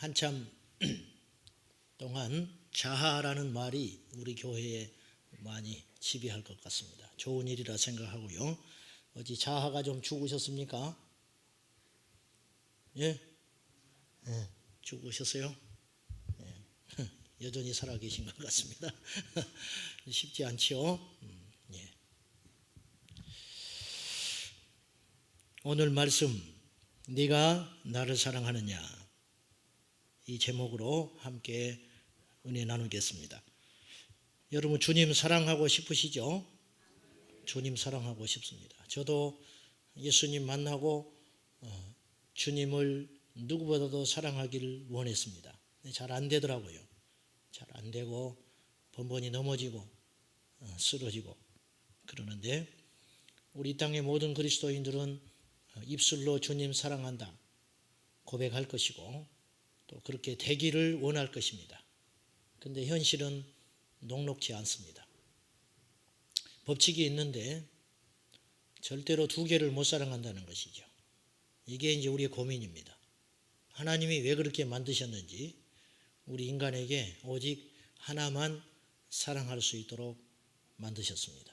한참 동안 자하라는 말이 우리 교회에 많이 지배할 것 같습니다. 좋은 일이라 생각하고요. 어찌 자하가 좀 죽으셨습니까? 예? 예, 죽으셨어요? 예. 여전히 살아계신 것 같습니다. 쉽지 않죠? 예. 오늘 말씀, 네가 나를 사랑하느냐, 이 제목으로 함께 은혜 나누겠습니다. 여러분 주님 사랑하고 싶으시죠? 주님 사랑하고 싶습니다. 저도 예수님 만나고 주님을 누구보다도 사랑하기를 원했습니다. 잘 안 되더라고요. 잘 안 되고 번번이 넘어지고 쓰러지고 그러는데, 우리 땅의 모든 그리스도인들은 입술로 주님 사랑한다 고백할 것이고 또 그렇게 되기를 원할 것입니다. 그런데 현실은 녹록지 않습니다. 법칙이 있는데 절대로 두 개를 못 사랑한다는 것이죠. 이게 이제 우리의 고민입니다. 하나님이 왜 그렇게 만드셨는지, 우리 인간에게 오직 하나만 사랑할 수 있도록 만드셨습니다.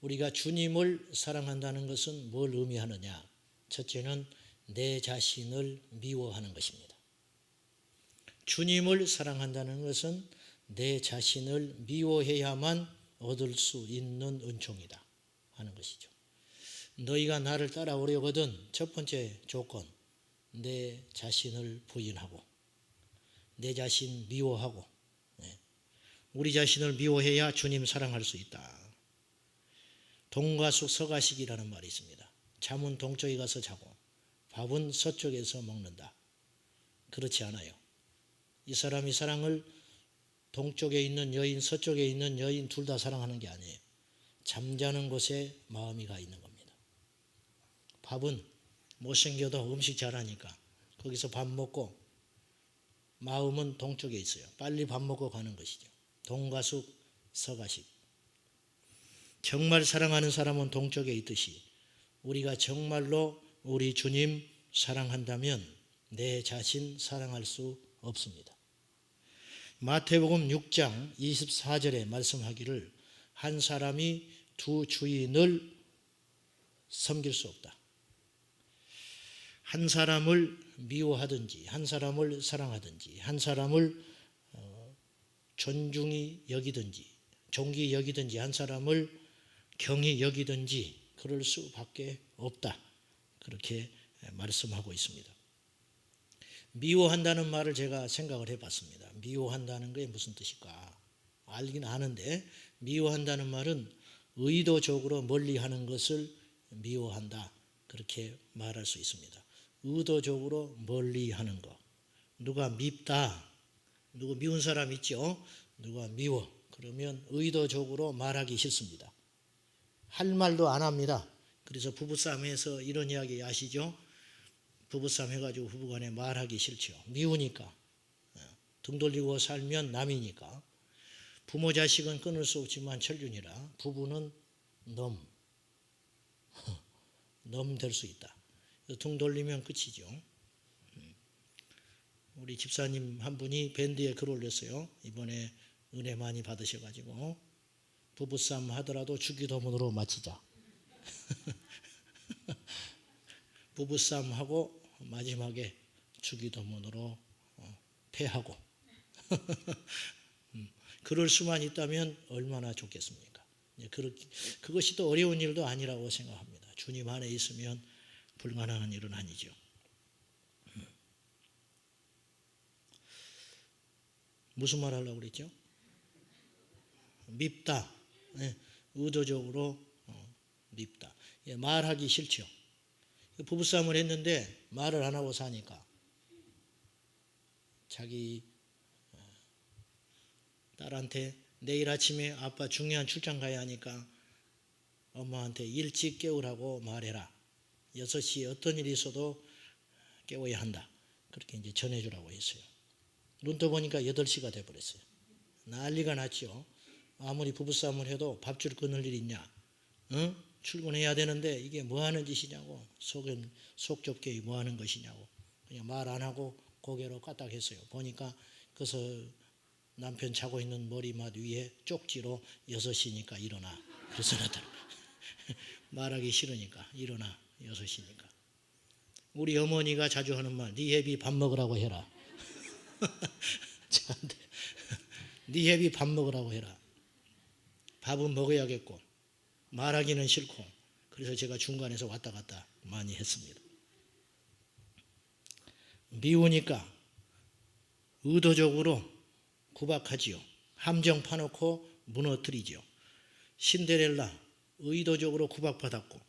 우리가 주님을 사랑한다는 것은 뭘 의미하느냐? 첫째는 내 자신을 미워하는 것입니다. 주님을 사랑한다는 것은 내 자신을 미워해야만 얻을 수 있는 은총이다 하는 것이죠. 너희가 나를 따라오려거든 첫 번째 조건, 내 자신을 부인하고 내 자신 미워하고, 우리 자신을 미워해야 주님 사랑할 수 있다. 동과 쑥 서가식이라는 말이 있습니다. 잠은 동쪽에 가서 자고 밥은 서쪽에서 먹는다. 그렇지 않아요. 이 사람이 사랑을 동쪽에 있는 여인, 서쪽에 있는 여인 둘 다 사랑하는 게 아니에요. 잠자는 곳에 마음이 가 있는 겁니다. 밥은 못생겨도 음식 잘하니까 거기서 밥 먹고, 마음은 동쪽에 있어요. 빨리 밥 먹고 가는 것이죠. 동가숙 서가식. 정말 사랑하는 사람은 동쪽에 있듯이 우리가 정말로 우리 주님 사랑한다면 내 자신 사랑할 수 없습니다. 마태복음 6장 24절에 말씀하기를 한 사람이 두 주인을 섬길 수 없다. 한 사람을 미워하든지 한 사람을 사랑하든지 한 사람을 존중히 여기든지 존귀히 여기든지 한 사람을 경히 여기든지 그럴 수밖에 없다. 그렇게 말씀하고 있습니다. 미워한다는 말을 제가 생각을 해봤습니다. 미워한다는 게 무슨 뜻일까? 알긴 아는데, 미워한다는 말은 의도적으로 멀리하는 것을 미워한다, 그렇게 말할 수 있습니다. 의도적으로 멀리하는 것. 누가 밉다, 누구 미운 사람 있죠? 누가 미워, 그러면 의도적으로 말하기 싫습니다. 할 말도 안 합니다. 그래서 부부싸움에서 이런 이야기 아시죠? 부부싸움 해가지고 부부간에 말하기 싫죠. 미우니까. 등 돌리고 살면 남이니까. 부모 자식은 끊을 수 없지만 철륜이라 부부는 넘 될 수 있다. 등 돌리면 끝이죠. 우리 집사님 한 분이 밴드에 글 올렸어요. 이번에 은혜 많이 받으셔가지고 부부싸움 하더라도 주기도문으로 마치자. 부부싸움하고 마지막에 주기도문으로 패하고 그럴 수만 있다면 얼마나 좋겠습니까? 그것이 또 어려운 일도 아니라고 생각합니다. 주님 안에 있으면 불가능한 일은 아니죠. 무슨 말 하려고 그랬죠? 밉다. 의도적으로 밉다. 말하기 싫죠. 부부싸움을 했는데 말을 안 하고 사니까 자기 딸한테 내일 아침에 아빠 중요한 출장 가야 하니까 엄마한테 일찍 깨우라고 말해라. 6시에 어떤 일이 있어도 깨워야 한다. 그렇게 이제 전해주라고 했어요. 눈 떠보니까 8시가 돼버렸어요. 난리가 났죠. 아무리 부부싸움을 해도 밥줄 끊을 일 있냐? 출근해야 되는데 이게 뭐 하는 짓이냐고, 속 좁게 뭐 하는 것이냐고, 그냥 말 안 하고 고개로 까딱했어요. 보니까 그래서 남편 자고 있는 머리맡 위에 쪽지로 6시니까 일어나. 그래서 나더라. 말하기 싫으니까 일어나 6시니까. 우리 어머니가 자주 하는 말, 네 애비 밥 먹으라고 해라. 저한테 네 애비 밥 먹으라고 해라. 밥은 먹어야겠고 말하기는 싫고 그래서 제가 중간에서 왔다 갔다 많이 했습니다. 미우니까 의도적으로 구박하지요. 함정 파놓고 무너뜨리지요. 신데렐라 의도적으로 구박받았고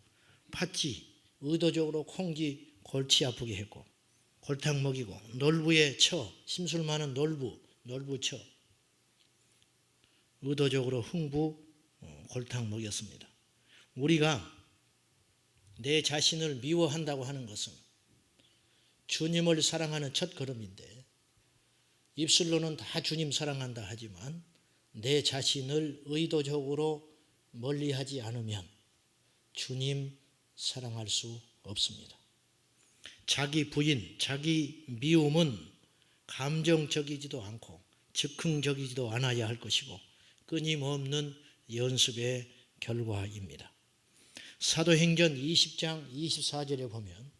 팥쥐 의도적으로 콩쥐 골치 아프게 했고 골탕 먹이고 놀부에 쳐 심술 많은 놀부 쳐 의도적으로 흥부 골탕 먹였습니다. 우리가 내 자신을 미워한다고 하는 것은 주님을 사랑하는 첫 걸음인데 입술로는 다 주님 사랑한다 하지만 내 자신을 의도적으로 멀리하지 않으면 주님 사랑할 수 없습니다. 자기 부인, 자기 미움은 감정적이지도 않고 즉흥적이지도 않아야 할 것이고 끊임없는 연습의 결과입니다. 사도행전 20장 24절에 보면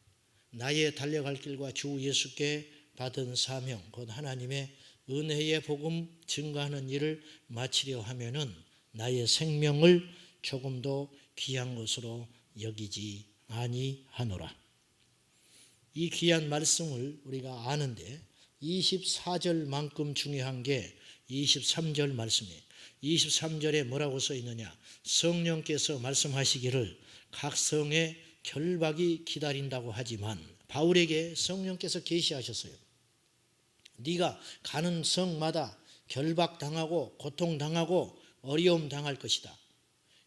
나의 달려갈 길과 주 예수께 받은 사명, 곧 하나님의 은혜의 복음 증거하는 일을 마치려 하면은 나의 생명을 조금도 귀한 것으로 여기지 아니하노라. 이 귀한 말씀을 우리가 아는데 24절만큼 중요한 게 23절 말씀이에요. 23절에 뭐라고 써 있느냐? 성령께서 말씀하시기를 각 성에 결박이 기다린다고 하지만 바울에게 성령께서 계시하셨어요. 네가 가는 성마다 결박당하고 고통당하고 어려움 당할 것이다.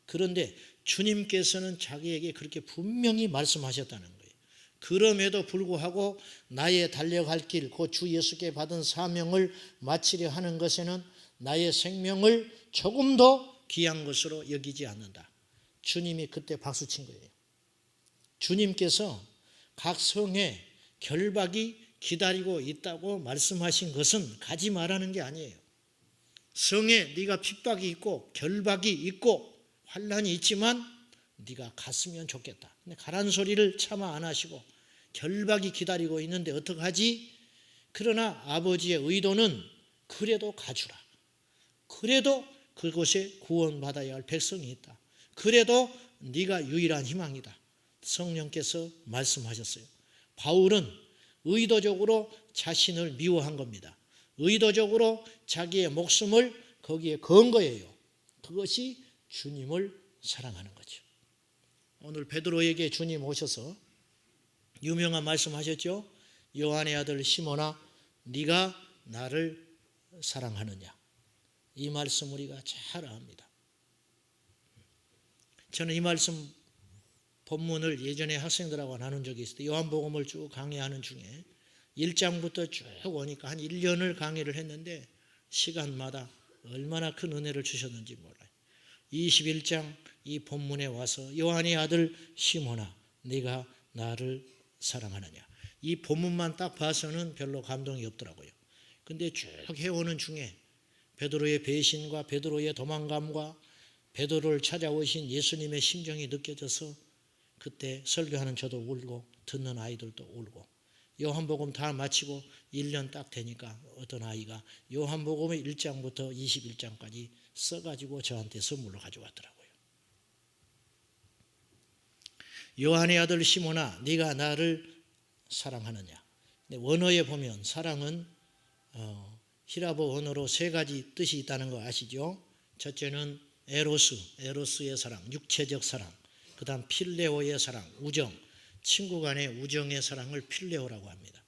그런데 주님께서는 자기에게 그렇게 분명히 말씀하셨다는 거예요. 그럼에도 불구하고 나의 달려갈 길, 그 주 예수께 받은 사명을 마치려 하는 것에는 나의 생명을 조금도 귀한 것으로 여기지 않는다. 주님이 그때 박수친 거예요. 주님께서 각 성에 결박이 기다리고 있다고 말씀하신 것은 가지 말라는 게 아니에요. 성에 네가 핍박이 있고 결박이 있고 환난이 있지만 네가 갔으면 좋겠다. 근데 가란 소리를 차마 안 하시고 결박이 기다리고 있는데 어떡하지? 그러나 아버지의 의도는 그래도 가주라. 그래도 그곳에 구원받아야 할 백성이 있다. 그래도 네가 유일한 희망이다. 성령께서 말씀하셨어요. 바울은 의도적으로 자신을 미워한 겁니다. 의도적으로 자기의 목숨을 거기에 건 거예요. 그것이 주님을 사랑하는 거죠. 오늘 베드로에게 주님 오셔서 유명한 말씀하셨죠. 요한의 아들 시몬아 네가 나를 사랑하느냐. 이 말씀 우리가 잘 압니다. 저는 이 말씀 본문을 예전에 학생들하고 나눈 적이 있어요. 요한복음을 쭉 강의하는 중에 1장부터 쭉 오니까 한 1년을 강의를 했는데 시간마다 얼마나 큰 은혜를 주셨는지 몰라요. 21장 이 본문에 와서 요한의 아들 시몬아 네가 나를 사랑하느냐. 이 본문만 딱 봐서는 별로 감동이 없더라고요. 근데 쭉 해오는 중에 베드로의 배신과 베드로의 도망감과 베드로를 찾아오신 예수님의 심정이 느껴져서 그때 설교하는 저도 울고 듣는 아이들도 울고 요한복음 다 마치고 1년 딱 되니까 어떤 아이가 요한복음의 1장부터 21장까지 써가지고 저한테 선물로 가져왔더라고요. 요한의 아들 시몬아 네가 나를 사랑하느냐. 원어에 보면 사랑은 히라보 언어로 3가지 뜻이 있다는 거 아시죠? 첫째는 에로스의 사랑, 육체적 사랑. 그 다음 필레오의 사랑, 우정, 친구 간의 우정의 사랑을 필레오라고 합니다.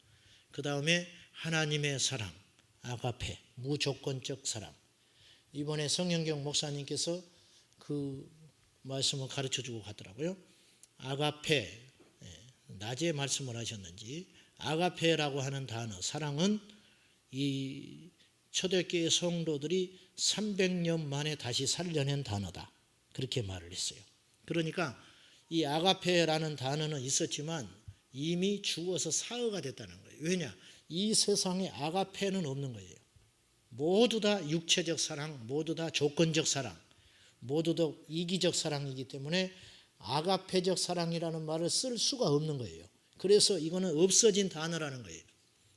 그 다음에 하나님의 사랑, 아가페, 무조건적 사랑. 이번에 성영경 목사님께서 그 말씀을 가르쳐주고 가더라고요. 아가페, 낮에 말씀을 하셨는지 아가페라고 하는 단어, 사랑은 이 초대교회 성도들이 300년 만에 다시 살려낸 단어다. 그렇게 말을 했어요. 그러니까 이 아가페라는 단어는 있었지만 이미 죽어서 사흘가 됐다는 거예요. 왜냐? 이 세상에 아가페는 없는 거예요. 모두 다 육체적 사랑, 모두 다 조건적 사랑, 모두 다 이기적 사랑이기 때문에 아가페적 사랑이라는 말을 쓸 수가 없는 거예요. 그래서 이거는 없어진 단어라는 거예요.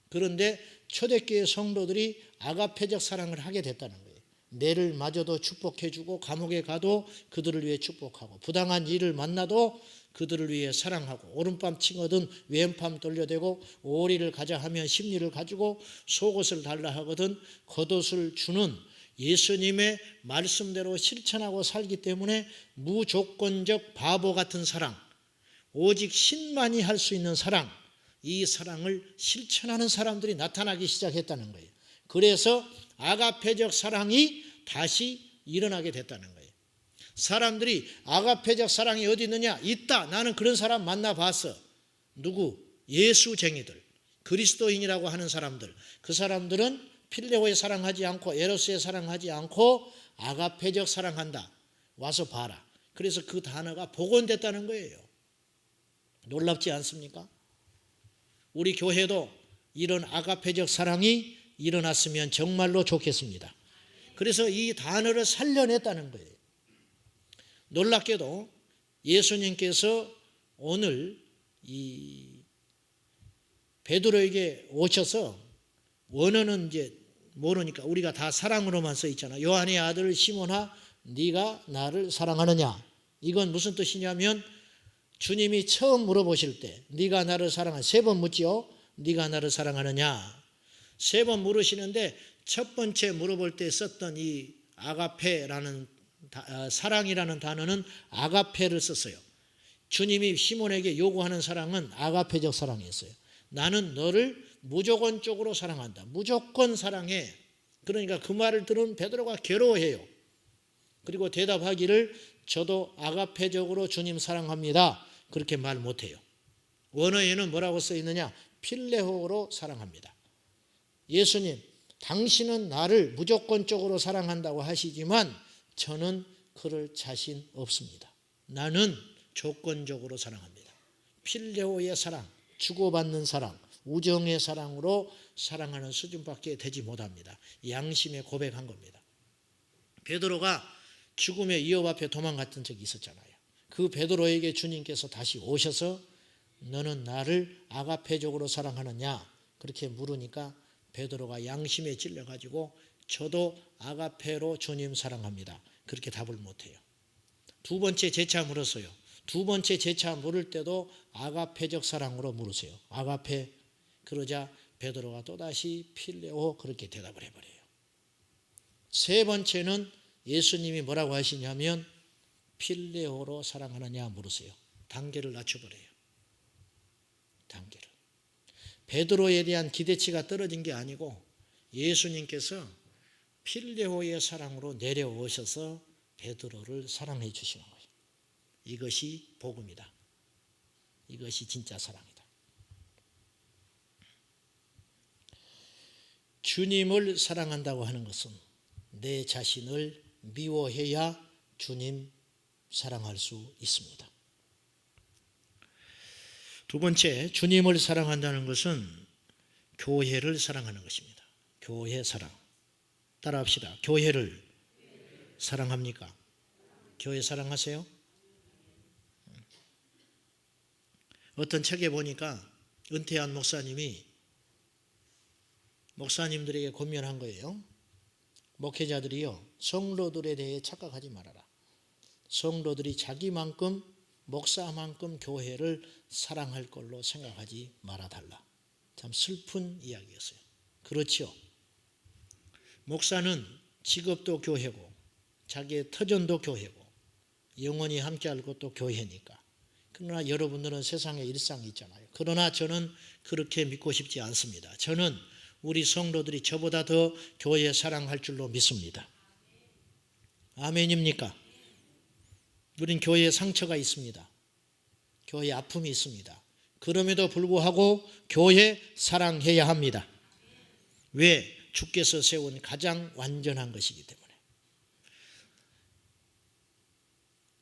그런데 초대교회 성도들이 아가페적 사랑을 하게 됐다는 거예요. 내를 마저도 축복해주고 감옥에 가도 그들을 위해 축복하고 부당한 일을 만나도 그들을 위해 사랑하고 오른밤 칭하든 왼밤 돌려대고 오리를 가자 하면 십리를 가지고 속옷을 달라 하거든 겉옷을 주는 예수님의 말씀대로 실천하고 살기 때문에 무조건적 바보 같은 사랑, 오직 신만이 할 수 있는 사랑, 이 사랑을 실천하는 사람들이 나타나기 시작했다는 거예요. 그래서 아가페적 사랑이 다시 일어나게 됐다는 거예요. 사람들이 아가페적 사랑이 어디 있느냐? 있다. 나는 그런 사람 만나봤어. 누구? 예수쟁이들, 그리스도인이라고 하는 사람들. 그 사람들은 필레오에 사랑하지 않고 에로스에 사랑하지 않고 아가페적 사랑한다. 와서 봐라. 그래서 그 단어가 복원됐다는 거예요. 놀랍지 않습니까? 우리 교회도 이런 아가페적 사랑이 일어났으면 정말로 좋겠습니다. 그래서 이 단어를 살려냈다는 거예요. 놀랍게도 예수님께서 오늘 이 베드로에게 오셔서 원어는 이제 모르니까 우리가 다 사랑으로만 써 있잖아. 요한의 아들 시몬아 네가 나를 사랑하느냐. 이건 무슨 뜻이냐면 주님이 처음 물어보실 때 네가 나를 사랑하느냐. 3번 묻지요. 네가 나를 사랑하느냐. 3번 물으시는데 첫 번째 물어볼 때 썼던 이 아가페라는 사랑이라는 단어는 아가페를 썼어요. 주님이 시몬에게 요구하는 사랑은 아가페적 사랑이었어요. 나는 너를 무조건적으로 사랑한다. 무조건 사랑해. 그러니까 그 말을 들은 베드로가 괴로워해요. 그리고 대답하기를 저도 아가페적으로 주님 사랑합니다. 그렇게 말 못해요. 원어에는 뭐라고 써 있느냐? 필레호로 사랑합니다. 예수님, 당신은 나를 무조건적으로 사랑한다고 하시지만 저는 그럴 자신 없습니다. 나는 조건적으로 사랑합니다. 필레오의 사랑, 주고받는 사랑, 우정의 사랑으로 사랑하는 수준밖에 되지 못합니다. 양심에 고백한 겁니다. 베드로가 죽음의 위협 앞에 도망갔던 적이 있었잖아요. 그 베드로에게 주님께서 다시 오셔서 너는 나를 아가페적으로 사랑하느냐 그렇게 물으니까 베드로가 양심에 찔려가지고 저도 아가페로 주님 사랑합니다. 그렇게 답을 못해요. 두 번째 재차 물었어요. 두 번째 재차 물을 때도 아가페적 사랑으로 물으세요. 아가페. 그러자 베드로가 또다시 필레오 그렇게 대답을 해버려요. 세 번째는 예수님이 뭐라고 하시냐면 필레오로 사랑하느냐 물으세요. 단계를 낮춰버려요. 단계를. 베드로에 대한 기대치가 떨어진 게 아니고 예수님께서 필레오의 사랑으로 내려오셔서 베드로를 사랑해 주시는 거예요. 이것이 복음이다. 이것이 진짜 사랑이다. 주님을 사랑한다고 하는 것은 내 자신을 미워해야 주님 사랑할 수 있습니다. 두 번째, 주님을 사랑한다는 것은 교회를 사랑하는 것입니다. 교회 사랑. 따라합시다. 교회를 사랑합니까? 교회 사랑하세요? 어떤 책에 보니까 은퇴한 목사님들에게 권면한 거예요. 목회자들이요, 성도들에 대해 착각하지 말아라. 성도들이 자기만큼 목사만큼 교회를 사랑할 걸로 생각하지 말아달라. 참 슬픈 이야기였어요. 그렇죠. 목사는 직업도 교회고 자기의 터전도 교회고 영원히 함께할 것도 교회니까. 그러나 여러분들은 세상에 일상이 있잖아요. 그러나 저는 그렇게 믿고 싶지 않습니다. 저는 우리 성도들이 저보다 더 교회 사랑할 줄로 믿습니다. 아멘입니까? 우린 교회에 상처가 있습니다. 교회에 아픔이 있습니다. 그럼에도 불구하고 교회 사랑해야 합니다. 왜? 주께서 세운 가장 완전한 것이기 때문에.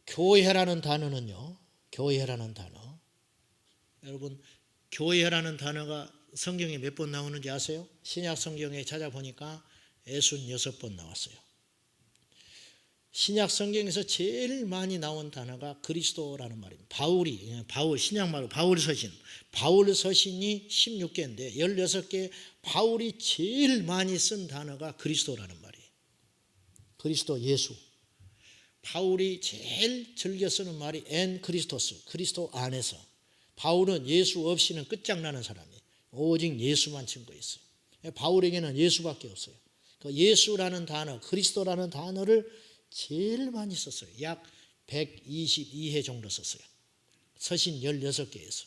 교회라는 단어는요, 교회라는 단어, 여러분 교회라는 단어가 성경에 몇 번 나오는지 아세요? 신약 성경에 찾아보니까 66번 나왔어요. 신약 성경에서 제일 많이 나온 단어가 그리스도라는 말입니다. 신약 말로 바울 서신이 16개인데 16개 바울이 제일 많이 쓴 단어가 그리스도라는 말이에요. 그리스도 예수. 바울이 제일 즐겨 쓰는 말이 엔 크리스토스, 그리스도 안에서. 바울은 예수 없이는 끝장나는 사람이에요. 오직 예수만 증거했어요. 바울에게는 예수밖에 없어요. 그 예수라는 단어, 그리스도라는 단어를 제일 많이 썼어요. 약 122회 정도 썼어요. 서신 16개에서.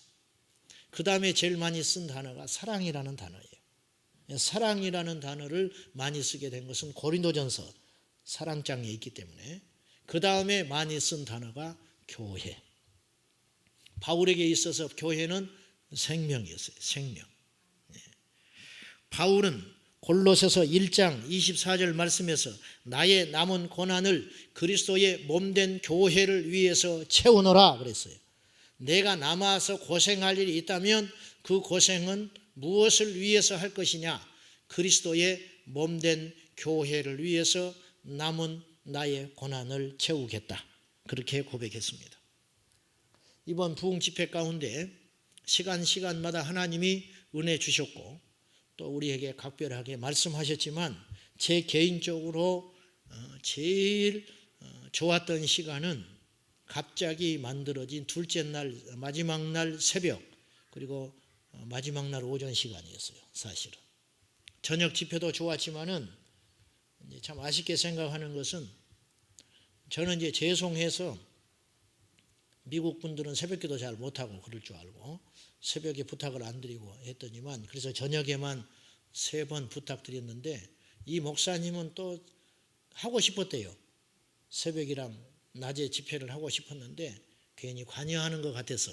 그 다음에 제일 많이 쓴 단어가 사랑이라는 단어예요. 사랑이라는 단어를 많이 쓰게 된 것은 고린도전서 사랑장에 있기 때문에. 그 다음에 많이 쓴 단어가 교회. 바울에게 있어서 교회는 생명이었어요. 생명. 바울은 골로새서 1장 24절 말씀에서 나의 남은 고난을 그리스도의 몸된 교회를 위해서 채우노라 그랬어요. 내가 남아서 고생할 일이 있다면 그 고생은 무엇을 위해서 할 것이냐? 그리스도의 몸된 교회를 위해서 남은 나의 고난을 채우겠다. 그렇게 고백했습니다. 이번 부흥 집회 가운데 시간마다 하나님이 은혜 주셨고 또 우리에게 각별하게 말씀하셨지만 제 개인적으로 제일 좋았던 시간은 갑자기 만들어진 둘째 날 마지막 날 새벽 그리고 마지막 날 오전 시간이었어요. 사실은 저녁 집회도 좋았지만은 이제 참 아쉽게 생각하는 것은 저는 이제 죄송해서 미국 분들은 새벽기도 잘 못하고 그럴 줄 알고 새벽에 부탁을 안 드리고 했더니만 그래서 저녁에만 3번 부탁드렸는데 이 목사님은 또 하고 싶었대요. 새벽이랑 낮에 집회를 하고 싶었는데 괜히 관여하는 것 같아서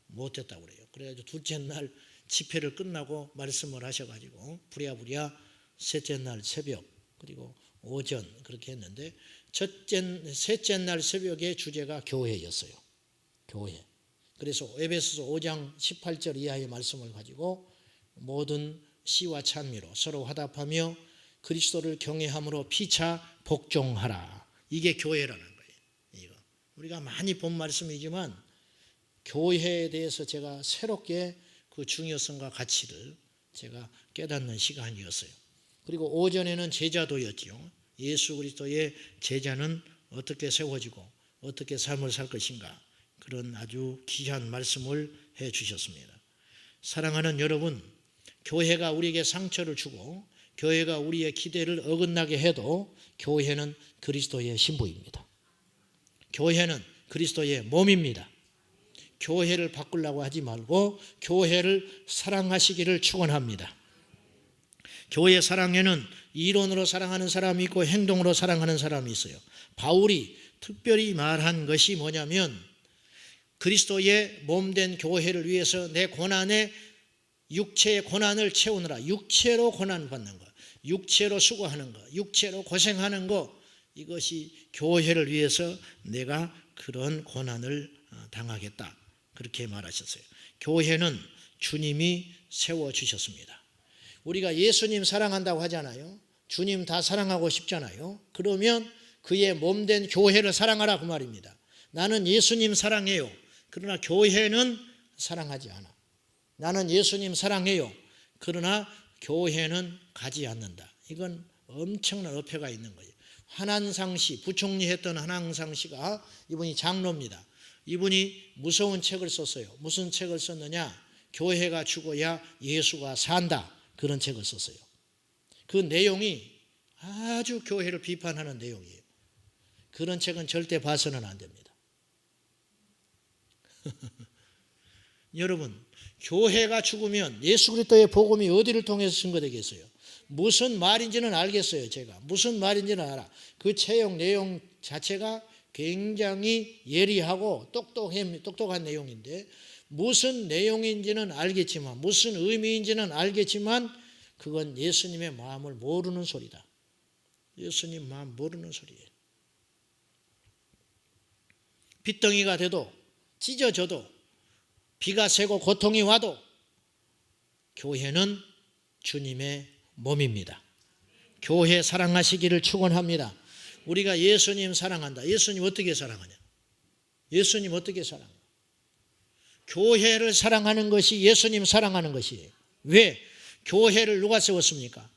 못했다고 그래요. 그래가지고 둘째 날 집회를 끝나고 말씀을 하셔가지고 부랴부랴 셋째 날 새벽 그리고 오전 그렇게 했는데 셋째 날 새벽의 주제가 교회였어요. 교회. 그래서 에베소서 5장 18절 이하의 말씀을 가지고 모든 시와 찬미로 서로 화답하며 그리스도를 경외함으로 피차 복종하라. 이게 교회라는 거예요. 이거. 우리가 많이 본 말씀이지만 교회에 대해서 제가 새롭게 그 중요성과 가치를 제가 깨닫는 시간이었어요. 그리고 오전에는 제자도였죠. 예수 그리스도의 제자는 어떻게 세워지고 어떻게 삶을 살 것인가. 그런 아주 귀한 말씀을 해 주셨습니다. 사랑하는 여러분, 교회가 우리에게 상처를 주고 교회가 우리의 기대를 어긋나게 해도 교회는 그리스도의 신부입니다. 교회는 그리스도의 몸입니다. 교회를 바꾸려고 하지 말고 교회를 사랑하시기를 축원합니다. 교회 사랑에는 이론으로 사랑하는 사람이 있고 행동으로 사랑하는 사람이 있어요. 바울이 특별히 말한 것이 뭐냐면 그리스도의 몸된 교회를 위해서 내 고난에 육체의 고난을 채우느라 육체로 고난받는 것, 육체로 수고하는 것, 육체로 고생하는 것 이것이 교회를 위해서 내가 그런 고난을 당하겠다. 그렇게 말하셨어요. 교회는 주님이 세워주셨습니다. 우리가 예수님 사랑한다고 하잖아요. 주님 다 사랑하고 싶잖아요. 그러면 그의 몸된 교회를 사랑하라 그 말입니다. 나는 예수님 사랑해요. 그러나 교회는 사랑하지 않아. 나는 예수님 사랑해요. 그러나 교회는 가지 않는다. 이건 엄청난 어폐가 있는 거예요. 한한상 씨, 부총리 했던 한한상 씨가 이분이 장로입니다. 이분이 무서운 책을 썼어요. 무슨 책을 썼느냐? 교회가 죽어야 예수가 산다. 그런 책을 썼어요. 그 내용이 아주 교회를 비판하는 내용이에요. 그런 책은 절대 봐서는 안 됩니다. 여러분, 교회가 죽으면 예수 그리스도의 복음이 어디를 통해서 증거되겠어요? 무슨 말인지는 알겠어요. 제가 무슨 말인지는 알아. 그 내용 자체가 굉장히 예리하고 똑똑한 내용인데 무슨 내용인지는 알겠지만 무슨 의미인지는 알겠지만 그건 예수님의 마음을 모르는 소리다. 예수님 마음 모르는 소리예요. 빚덩이가 돼도 찢어져도 비가 새고 고통이 와도 교회는 주님의 몸입니다. 교회 사랑하시기를 축원합니다. 우리가 예수님 사랑한다. 예수님 어떻게 사랑하냐? 예수님 어떻게 사랑해요? 교회를 사랑하는 것이 예수님 사랑하는 것이에요. 왜? 교회를 누가 세웠습니까?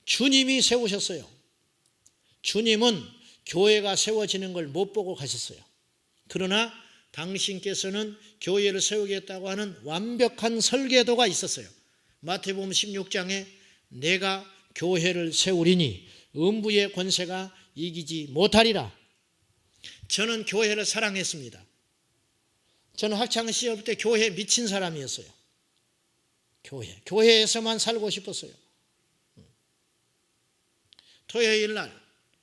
주님이 세우셨어요. 주님은 교회가 세워지는 걸 못 보고 가셨어요. 그러나 당신께서는 교회를 세우겠다고 하는 완벽한 설계도가 있었어요. 마태복음 16장에 내가 교회를 세우리니 음부의 권세가 이기지 못하리라. 저는 교회를 사랑했습니다. 저는 학창시절 때 교회에 미친 사람이었어요. 교회에서만 살고 싶었어요. 토요일 날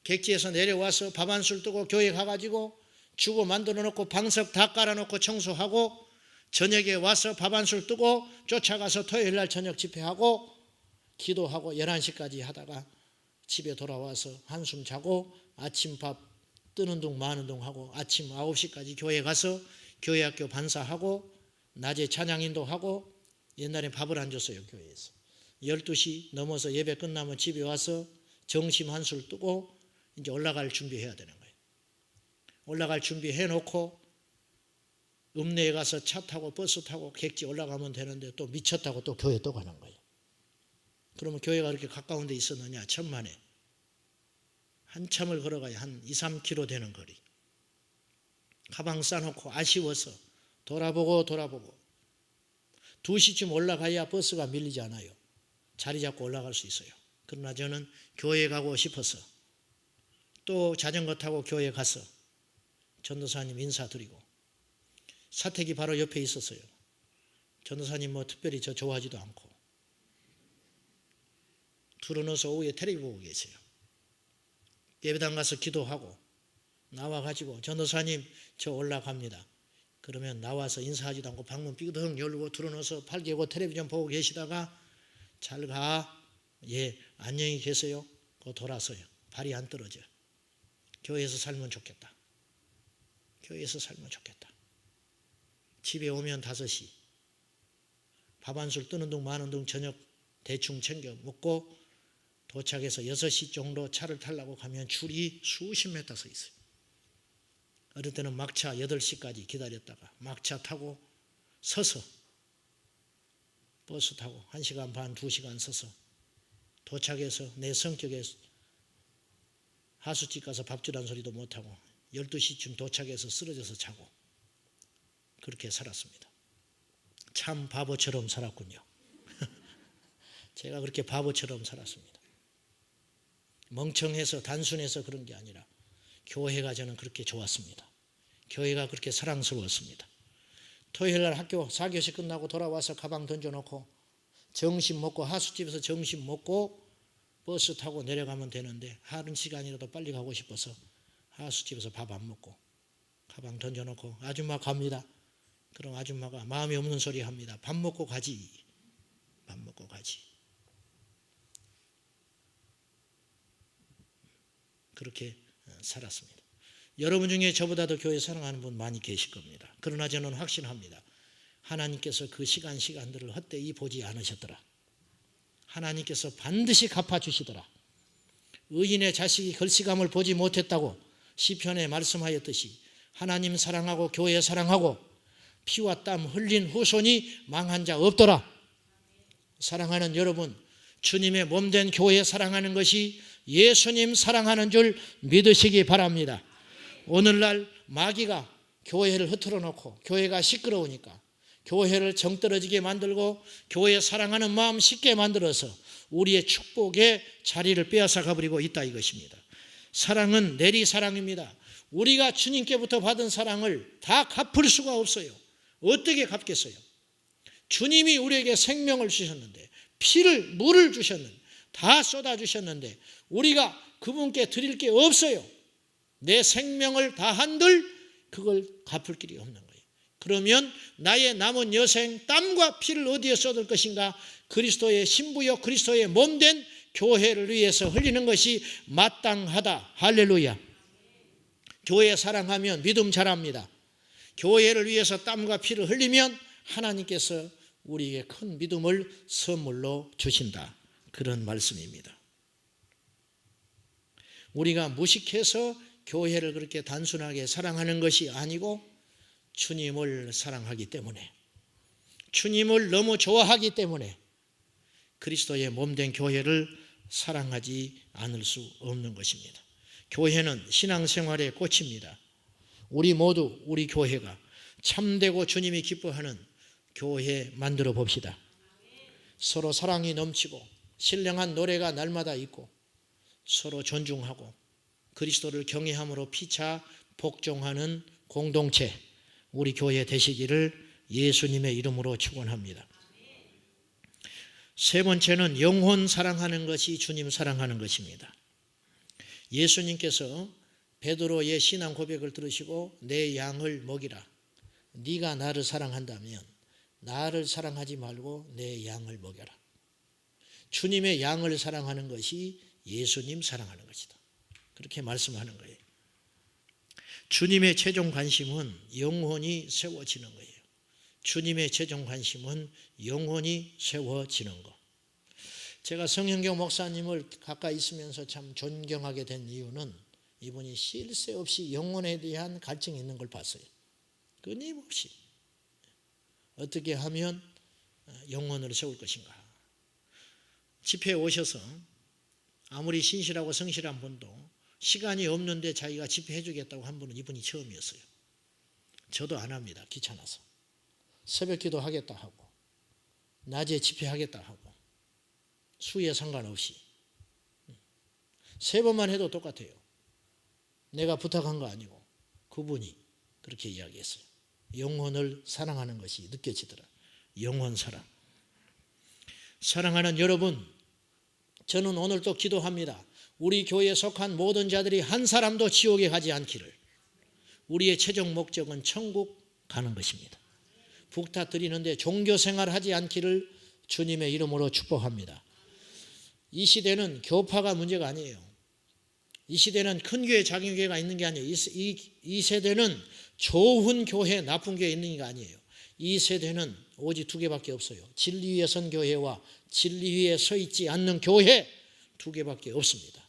객지에서 내려와서 밥 한 술 뜨고 교회 가가지고 주고 만들어 놓고 방석 다 깔아놓고 청소하고 저녁에 와서 밥 한 술 뜨고 쫓아가서 토요일 날 저녁 집회하고 기도하고 11시까지 하다가 집에 돌아와서 한숨 자고 아침밥 뜨는 둥 마는 둥 하고 아침 9시까지 교회 가서 교회학교 반사하고 낮에 찬양인도하고 옛날에 밥을 안 줬어요. 교회에서 12시 넘어서 예배 끝나면 집에 와서 정심 한술 뜨고 이제 올라갈 준비해야 되는 거예요. 올라갈 준비해 놓고 읍내에 가서 차 타고 버스 타고 객지 올라가면 되는데 또 미쳤다고 또 교회 또 가는 거예요. 그러면 교회가 그렇게 가까운 데 있었느냐? 천만에. 한참을 걸어가야 한 2, 3km 되는 거리. 가방 싸놓고 아쉬워서 돌아보고 2시쯤 올라가야 버스가 밀리지 않아요. 자리 잡고 올라갈 수 있어요. 그러나 저는 교회 가고 싶어서 또 자전거 타고 교회 가서 전도사님 인사드리고 사택이 바로 옆에 있었어요. 전도사님 뭐 특별히 저 좋아하지도 않고 들어넣어서 오후에 텔레비 보고 계세요. 예배당 가서 기도하고 나와가지고 전도사님 저 올라갑니다. 그러면 나와서 인사하지도 않고 방문 삐그덕 열고 들어넣어서 팔 개고 텔레비전 보고 계시다가 잘 가. 예, 안녕히 계세요. 그거 돌아서요. 발이 안 떨어져. 교회에서 살면 좋겠다. 교회에서 살면 좋겠다. 집에 오면 5시. 밥 한 술 뜨는 둥 마는 둥 저녁 대충 챙겨 먹고 도착해서 6시 정도 차를 타려고 가면 줄이 수십 미터 서 있어요. 어릴 때는 막차 8시까지 기다렸다가 막차 타고 서서 버스 타고 1시간 반, 2시간 서서 도착해서 내 성격에 하숙집 가서 밥 주란 소리도 못하고 12시쯤 도착해서 쓰러져서 자고 그렇게 살았습니다. 참 바보처럼 살았군요. 제가 그렇게 바보처럼 살았습니다. 멍청해서 단순해서 그런 게 아니라 교회가 저는 그렇게 좋았습니다. 교회가 그렇게 사랑스러웠습니다. 토요일 날 학교 4교시 끝나고 돌아와서 가방 던져놓고 점심 먹고 하숙집에서 점심 먹고 버스 타고 내려가면 되는데 하는 시간이라도 빨리 가고 싶어서 하숙집에서 밥 안 먹고 가방 던져놓고 아줌마 갑니다. 그럼 아줌마가 마음이 없는 소리 합니다. 밥 먹고 가지. 밥 먹고 가지. 그렇게 살았습니다. 여러분 중에 저보다 더 교회 사랑하는 분 많이 계실 겁니다. 그러나 저는 확신합니다. 하나님께서 그 시간들을 헛되이 보지 않으셨더라. 하나님께서 반드시 갚아주시더라. 의인의 자식이 걸시감을 보지 못했다고 시편에 말씀하였듯이 하나님 사랑하고 교회 사랑하고 피와 땀 흘린 후손이 망한 자 없더라. 사랑하는 여러분, 주님의 몸된 교회 사랑하는 것이 예수님 사랑하는 줄 믿으시기 바랍니다. 오늘날 마귀가 교회를 흐트러 놓고 교회가 시끄러우니까 교회를 정떨어지게 만들고 교회 사랑하는 마음 쉽게 만들어서 우리의 축복의 자리를 빼앗아 가버리고 있다 이것입니다. 사랑은 내리사랑입니다. 우리가 주님께부터 받은 사랑을 다 갚을 수가 없어요. 어떻게 갚겠어요? 주님이 우리에게 생명을 주셨는데 피를 물을 주셨는데 다 쏟아주셨는데 우리가 그분께 드릴 게 없어요. 내 생명을 다 한들 그걸 갚을 길이 없는 거예요. 그러면 나의 남은 여생 땀과 피를 어디에 쏟을 것인가? 그리스도의 신부요 그리스도의 몸된 교회를 위해서 흘리는 것이 마땅하다. 할렐루야. 교회 사랑하면 믿음 잘합니다. 교회를 위해서 땀과 피를 흘리면 하나님께서 우리에게 큰 믿음을 선물로 주신다. 그런 말씀입니다. 우리가 무식해서 교회를 그렇게 단순하게 사랑하는 것이 아니고 주님을 사랑하기 때문에, 주님을 너무 좋아하기 때문에 그리스도의 몸된 교회를 사랑하지 않을 수 없는 것입니다. 교회는 신앙생활의 꽃입니다. 우리 모두 우리 교회가 참되고 주님이 기뻐하는 교회 만들어 봅시다. 서로 사랑이 넘치고 신령한 노래가 날마다 있고 서로 존중하고 그리스도를 경외함으로 피차 복종하는 공동체, 우리 교회 되시기를 예수님의 이름으로 축원합니다. 세 번째는 영혼 사랑하는 것이 주님 사랑하는 것입니다. 예수님께서 베드로의 신앙 고백을 들으시고 내 양을 먹이라. 네가 나를 사랑한다면 나를 사랑하지 말고 내 양을 먹여라. 주님의 양을 사랑하는 것이 예수님 사랑하는 것이다. 그렇게 말씀하는 거예요. 주님의 최종 관심은 영혼이 세워지는 거예요. 주님의 최종 관심은 영혼이 세워지는 것. 제가 성현경 목사님을 가까이 있으면서 참 존경하게 된 이유는 이분이 쉴 새 없이 영혼에 대한 갈증이 있는 걸 봤어요. 끊임없이 어떻게 하면 영혼을 세울 것인가. 집회에 오셔서 아무리 신실하고 성실한 분도 시간이 없는데 자기가 집회해 주겠다고 한 분은 이분이 처음이었어요. 저도 안 합니다. 귀찮아서. 새벽 기도 하겠다 하고 낮에 집회하겠다 하고 수에 상관없이 3번만 해도 똑같아요. 내가 부탁한 거 아니고 그분이 그렇게 이야기했어요. 영혼을 사랑하는 것이 느껴지더라. 영혼 사랑. 사랑하는 여러분, 저는 오늘 또 기도합니다. 우리 교회에 속한 모든 자들이 한 사람도 지옥에 가지 않기를. 우리의 최종 목적은 천국 가는 것입니다. 북타드리는데 종교생활 하지 않기를 주님의 이름으로 축복합니다. 이 시대는 교파가 문제가 아니에요. 이 시대는 큰 교회, 작은 교회가 있는 게 아니에요. 이 세대는 좋은 교회, 나쁜 교회 있는 게 아니에요. 이 세대는 오직 2개밖에 없어요. 진리 위에 선 교회와 진리 위에 서 있지 않는 교회 2개밖에 없습니다.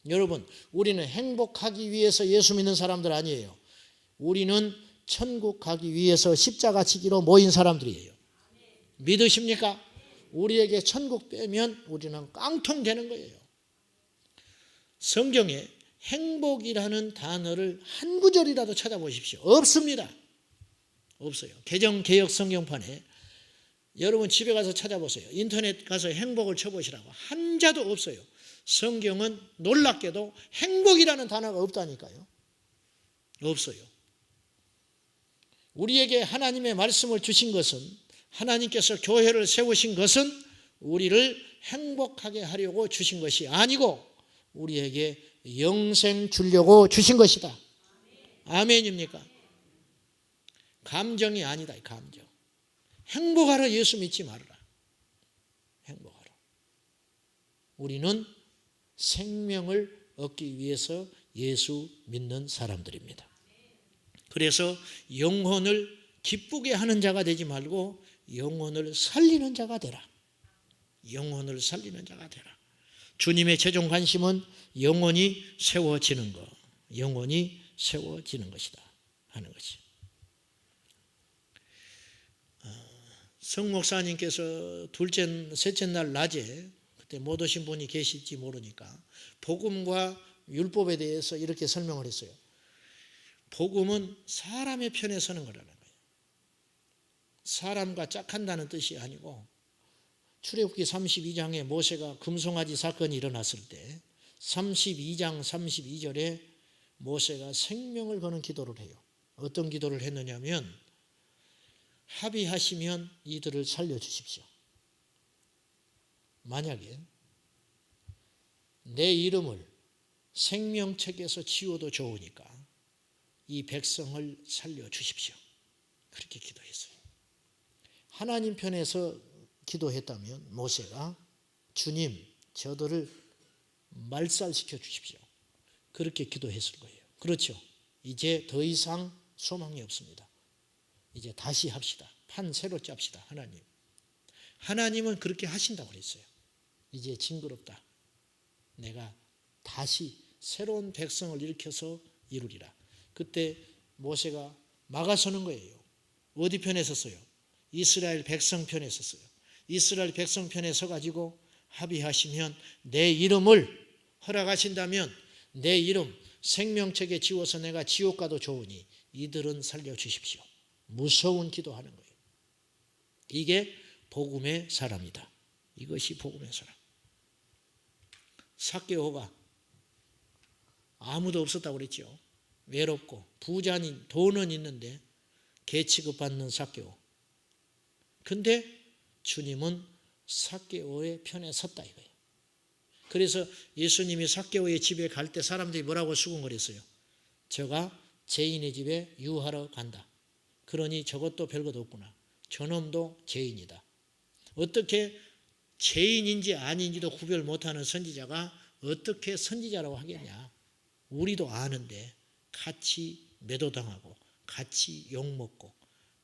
여러분, 우리는 행복하기 위해서 예수 믿는 사람들 아니에요. 우리는 천국 가기 위해서 십자가 지기로 모인 사람들이에요. 믿으십니까? 우리에게 천국 빼면 우리는 깡통 되는 거예요. 성경에 행복이라는 단어를 한 구절이라도 찾아보십시오. 없습니다. 없어요. 개정 개역 성경판에 여러분 집에 가서 찾아보세요. 인터넷 가서 행복을 쳐보시라고. 한 자도 없어요. 성경은 놀랍게도 행복이라는 단어가 없다니까요. 없어요. 우리에게 하나님의 말씀을 주신 것은, 하나님께서 교회를 세우신 것은 우리를 행복하게 하려고 주신 것이 아니고 우리에게 영생 주려고 주신 것이다. 아멘입니까? 감정이 아니다. 감정. 행복하라 예수 믿지 말아라. 행복하라. 우리는 생명을 얻기 위해서 예수 믿는 사람들입니다. 그래서 영혼을 기쁘게 하는 자가 되지 말고 영혼을 살리는 자가 되라. 영혼을 살리는 자가 되라. 주님의 최종 관심은 영혼이 세워지는 것, 영혼이 세워지는 것이다 하는 것이. 성 목사님께서 셋째 날 낮에 그때 못 오신 분이 계실지 모르니까 복음과 율법에 대해서 이렇게 설명을 했어요. 복음은 사람의 편에 서는 거라는 거예요. 사람과 짝한다는 뜻이 아니고, 출애굽기 32장에 모세가 금송아지 사건이 일어났을 때 32장 32절에 모세가 생명을 거는 기도를 해요. 어떤 기도를 했느냐면, 합의하시면 이들을 살려주십시오. 만약에 내 이름을 생명책에서 지워도 좋으니까 이 백성을 살려주십시오. 그렇게 기도했어요. 하나님 편에서 기도했다면 모세가 주님, 저들을 말살시켜 주십시오. 그렇게 기도했을 거예요. 그렇죠. 이제 더 이상 소망이 없습니다. 이제 다시 합시다. 판 새로 짭시다. 하나님, 하나님은 그렇게 하신다고 그랬어요. 이제 징그럽다. 내가 다시 새로운 백성을 일으켜서 이루리라. 그때 모세가 막아서는 거예요. 어디 편에 섰어요? 이스라엘 백성 편에 섰어요. 이스라엘 백성 편에 서가지고 합의하시면 내 이름을 허락하신다면 내 이름 생명책에 지워서 내가 지옥 가도 좋으니 이들은 살려주십시오. 무서운 기도하는 거예요. 이게 복음의 사람이다. 이것이 복음의 사람. 삭개오가 아무도 없었다고 그랬죠. 외롭고 부자인 돈은 있는데 개취급받는 삭개오. 근데 주님은 삭개오의 편에 섰다 이거예요. 그래서 예수님이 삭개오의 집에 갈 때 사람들이 뭐라고 수군거렸어요? 저가 죄인의 집에 유하러 간다. 그러니 저것도 별것 없구나. 저놈도 죄인이다. 어떻게 죄인인지 아닌지도 구별 못하는 선지자가 어떻게 선지자라고 하겠냐. 우리도 아는데 같이 매도당하고 같이 욕먹고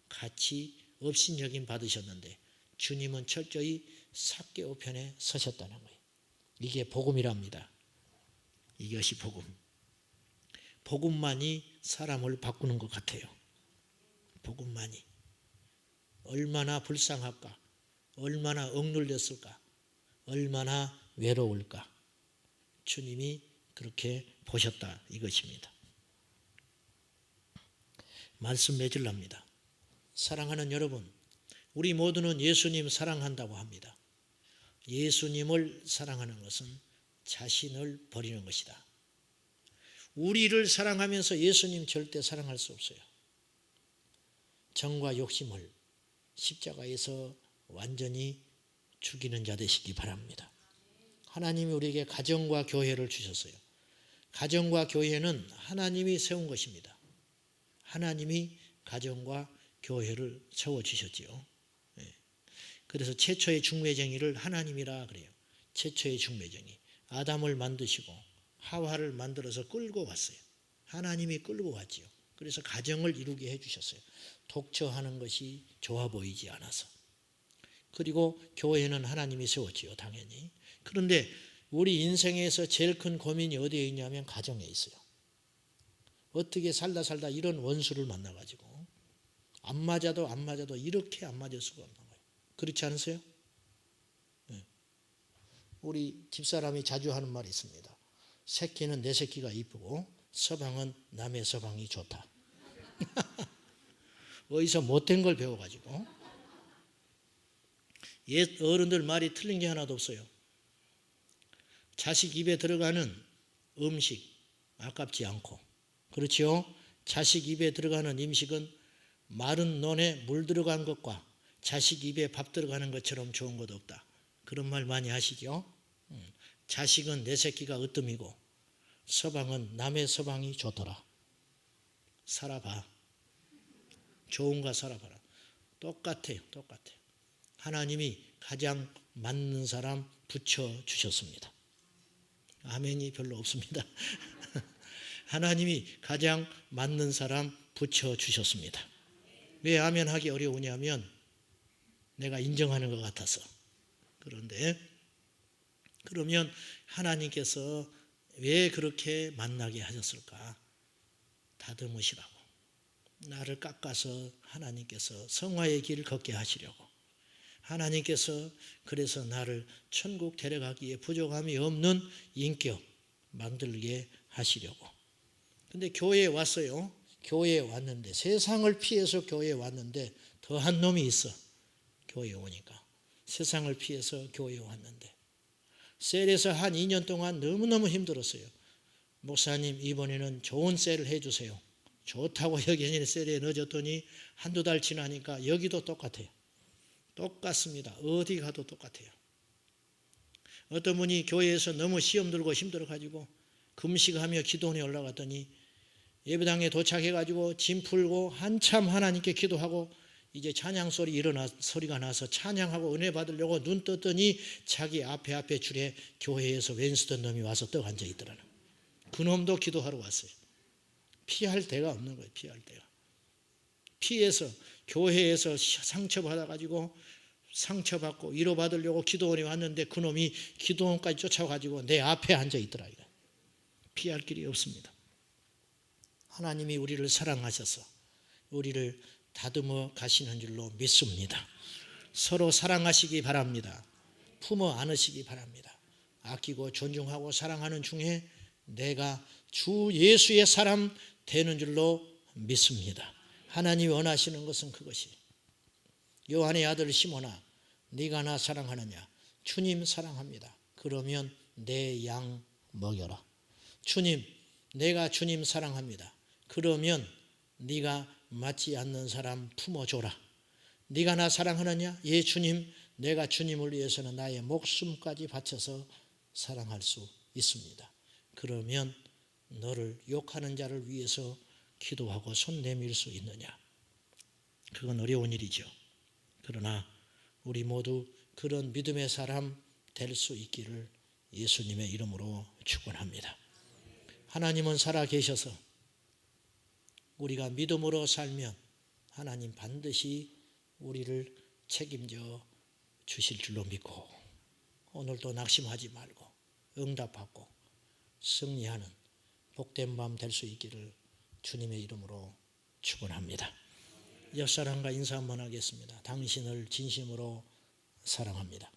같이 업신여김 받으셨는데 주님은 철저히 삭개오 편에 서셨다는 거예요. 이게 복음이랍니다. 이것이 복음. 복음만이 사람을 바꾸는 것 같아요. 복음만이. 얼마나 불쌍할까? 얼마나 억눌렸을까? 얼마나 외로울까? 주님이 그렇게 보셨다 이것입니다. 말씀 맺으랍니다. 사랑하는 여러분, 우리 모두는 예수님 사랑한다고 합니다. 예수님을 사랑하는 것은 자신을 버리는 것이다. 우리를 사랑하면서 예수님 절대 사랑할 수 없어요. 정과 욕심을 십자가에서 완전히 죽이는 자 되시기 바랍니다. 하나님이 우리에게 가정과 교회를 주셨어요. 가정과 교회는 하나님이 세운 것입니다. 하나님이 가정과 교회를 세워주셨지요. 그래서 최초의 중매쟁이를 하나님이라 그래요. 최초의 중매쟁이. 아담을 만드시고 하와를 만들어서 끌고 왔어요. 하나님이 끌고 왔지요. 그래서 가정을 이루게 해주셨어요. 독처하는 것이 좋아 보이지 않아서. 그리고 교회는 하나님이 세웠지요. 당연히. 그런데 우리 인생에서 제일 큰 고민이 어디에 있냐면 가정에 있어요. 어떻게 살다 이런 원수를 만나가지고 안 맞아도 이렇게 안 맞을 수가 없는 거예요. 그렇지 않으세요? 네. 우리 집사람이 자주 하는 말이 있습니다. 새끼는 내 새끼가 이쁘고 서방은 남의 서방이 좋다. 어디서 못된 걸 배워가지고. 옛 어른들 말이 틀린 게 하나도 없어요. 자식 입에 들어가는 음식 아깝지 않고, 그렇지요? 자식 입에 들어가는 음식은 마른 논에 물 들어간 것과 자식 입에 밥 들어가는 것처럼 좋은 것 없다. 그런 말 많이 하시죠? 자식은 내 새끼가 으뜸이고 서방은 남의 서방이 좋더라. 살아봐. 좋은가 살아봐라. 똑같아요. 하나님이 가장 맞는 사람 붙여주셨습니다. 아멘이 별로 없습니다. 하나님이 가장 맞는 사람 붙여주셨습니다. 왜 아멘하기 어려우냐면 내가 인정하는 것 같아서. 그런데 그러면 하나님께서 왜 그렇게 만나게 하셨을까? 다듬으시라고. 나를 깎아서 하나님께서 성화의 길을 걷게 하시려고. 하나님께서 그래서 나를 천국 데려가기에 부족함이 없는 인격 만들게 하시려고. 근데 교회에 왔어요. 교회에 왔는데, 세상을 피해서 교회에 왔는데 더한 놈이 있어. 교회에 오니까. 세상을 피해서 교회에 왔는데 셀에서 한 2년 동안 너무너무 힘들었어요. 목사님 이번에는 좋은 셀을 해주세요. 좋다고 여기 셀에 넣어줬더니 한두 달 지나니까 여기도 똑같아요. 똑같습니다. 어디 가도 똑같아요. 어떤 분이 교회에서 너무 시험 들고 힘들어가지고 금식하며 기도원에 올라갔더니 예배당에 도착해가지고 짐 풀고 한참 하나님께 기도하고 이제 찬양 소리가 나서 찬양하고 은혜 받으려고 눈 떴더니 자기 앞에 줄에 교회에서 웬스턴 놈이 와서 떡 앉아 있더라는 거예요. 그 놈도 기도하러 왔어요. 피할 데가 없는 거예요. 피할 데가. 피해서 교회에서 상처받아가지고 상처받고 위로받으려고 기도원에 왔는데 그놈이 기도원까지 쫓아가지고 내 앞에 앉아 있더라. 피할 길이 없습니다. 하나님이 우리를 사랑하셔서 우리를 다듬어 가시는 줄로 믿습니다. 서로 사랑하시기 바랍니다. 품어 안으시기 바랍니다. 아끼고 존중하고 사랑하는 중에 내가 주 예수의 사람 되는 줄로 믿습니다. 하나님이 원하시는 것은 그것이 요한의 아들 시몬아 네가 나 사랑하느냐? 주님 사랑합니다. 그러면 내 양 먹여라. 주님 내가 주님 사랑합니다. 그러면 네가 맞지 않는 사람 품어줘라. 네가 나 사랑하느냐? 예 주님 내가 주님을 위해서는 나의 목숨까지 바쳐서 사랑할 수 있습니다. 그러면 너를 욕하는 자를 위해서 기도하고 손 내밀 수 있느냐? 그건 어려운 일이죠. 그러나 우리 모두 그런 믿음의 사람 될 수 있기를 예수님의 이름으로 축원합니다. 하나님은 살아계셔서 우리가 믿음으로 살면 하나님 반드시 우리를 책임져 주실 줄로 믿고 오늘도 낙심하지 말고 응답하고 승리하는 복된 밤 될 수 있기를 주님의 이름으로 축원합니다. 옆사람과 인사 한번 하겠습니다. 당신을 진심으로 사랑합니다.